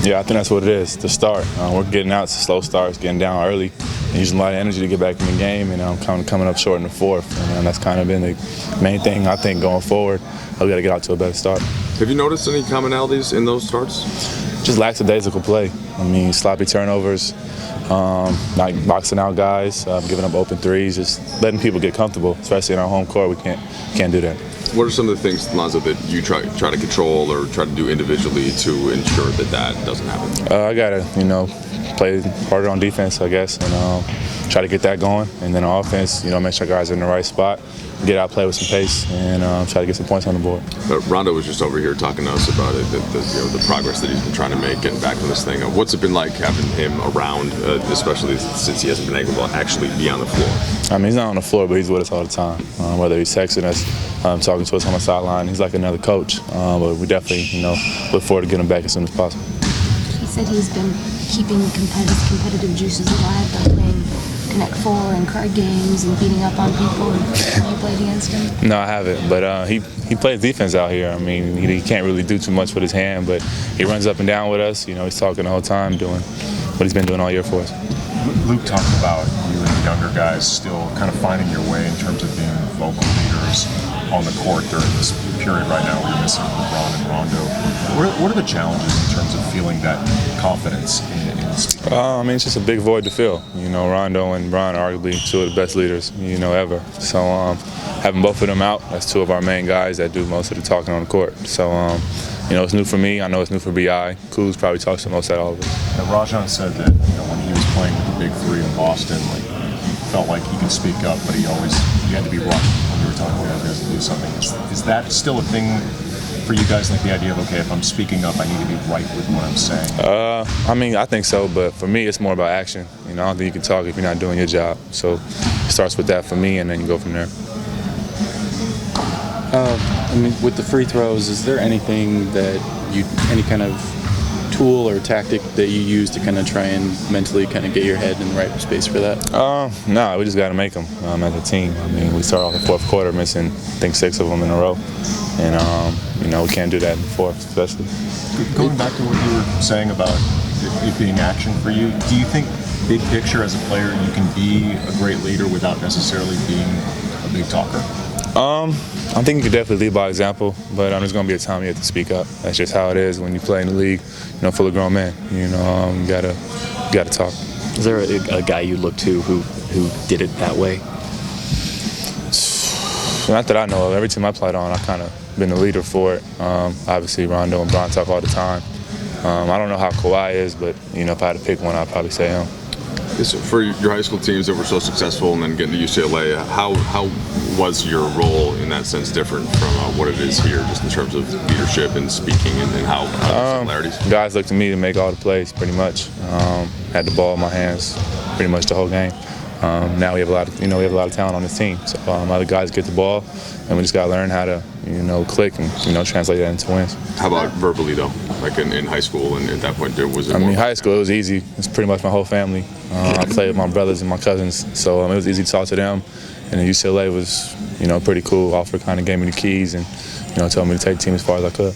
Yeah, I think that's what it is, the start. We're getting out, it's a slow start, it's getting down early, and using a lot of energy to get back in the game, and kind of coming up short in the fourth. And that's kind of been the main thing, I think, going forward. We got to get out to a better start. Have you noticed any commonalities in those starts? Just lackadaisical play. I mean, sloppy turnovers, not boxing out guys, giving up open threes, just letting people get comfortable, especially in our home court. We can't do that. What are some of the things, Lonzo, that you try to control or try to do individually to ensure that doesn't happen? I gotta, play harder on defense, I guess, and try to get that going. And then on offense, make sure guys are in the right spot, get out, play with some pace, and try to get some points on the board. Rondo was just over here talking to us about it, the progress that he's been trying to make, getting back to this thing. What's it been like having him around, especially since he hasn't been able to actually be on the floor? I mean, he's not on the floor, but he's with us all the time. Whether he's texting us, talking to us on the sideline, he's like another coach. But we definitely, look forward to getting him back as soon as possible. He said he's been keeping competitive juices alive by playing Connect Four and card games and beating up on people. Have you played against him? No, I haven't, but he plays defense out here. I mean, he can't really do too much with his hand, but he runs up and down with us. He's talking the whole time, doing what he's been doing all year for us. Luke talked about you and the younger guys still kind of finding your way in terms of being vocal leaders on the court during this period right now where you're missing LeBron and Rondo. What are the challenges in terms of feeling that confidence in speaking? I mean, it's just a big void to fill. Rondo and Bron are arguably two of the best leaders, ever. So having both of them out, that's two of our main guys that do most of the talking on the court. So, it's new for me. I know it's new for B.I. Kuz probably talks the most out of all of it. Now, Rajon said that when he was playing with the Big Three in Boston, he felt like he could speak up, but you had to be right when you were telling the guys to do something. Is that still a thing for you guys, like the idea of, okay, if I'm speaking up, I need to be right with what I'm saying? I mean, I think so, but for me, it's more about action. I don't think you can talk if you're not doing your job. So it starts with that for me, and then you go from there. I mean, with the free throws, is there anything any kind of tool or tactic that you use to kind of try and mentally kind of get your head in the right space for that? No, we just got to make them as a team. I mean, we start off the fourth quarter missing, I think, 6 of them in a row. And, we can't do that in the fourth, especially. Going back to what you were saying about it being action for you, do you think, big picture as a player, you can be a great leader without necessarily being a big talker? I think you can definitely lead by example, but there's going to be a time you have to speak up. That's just how it is when you play in the league, full of grown men. You gotta talk. Is there a guy you look to who did it that way? Not that I know of. Every team I played on, I've kind of been the leader for it. Obviously, Rondo and Bron talk all the time. I don't know how Kawhi is, but if I had to pick one, I'd probably say him. For your high school teams that were so successful and then getting to UCLA, how was your role in that sense different from what it is here, just in terms of leadership and speaking, and how similarities? Guys look to me to make all the plays, pretty much. Had the ball in my hands pretty much the whole game. Now we have a lot of talent on this team. So other guys get the ball, and we just got to learn how to click and translate that into wins. How about verbally though, like in high school, and at that point was it? I mean, high school it was easy. It's pretty much my whole family. I played with my brothers and my cousins, so it was easy to talk to them. And then UCLA was pretty cool. Offered kind of gave me the keys and told me to take the team as far as I could.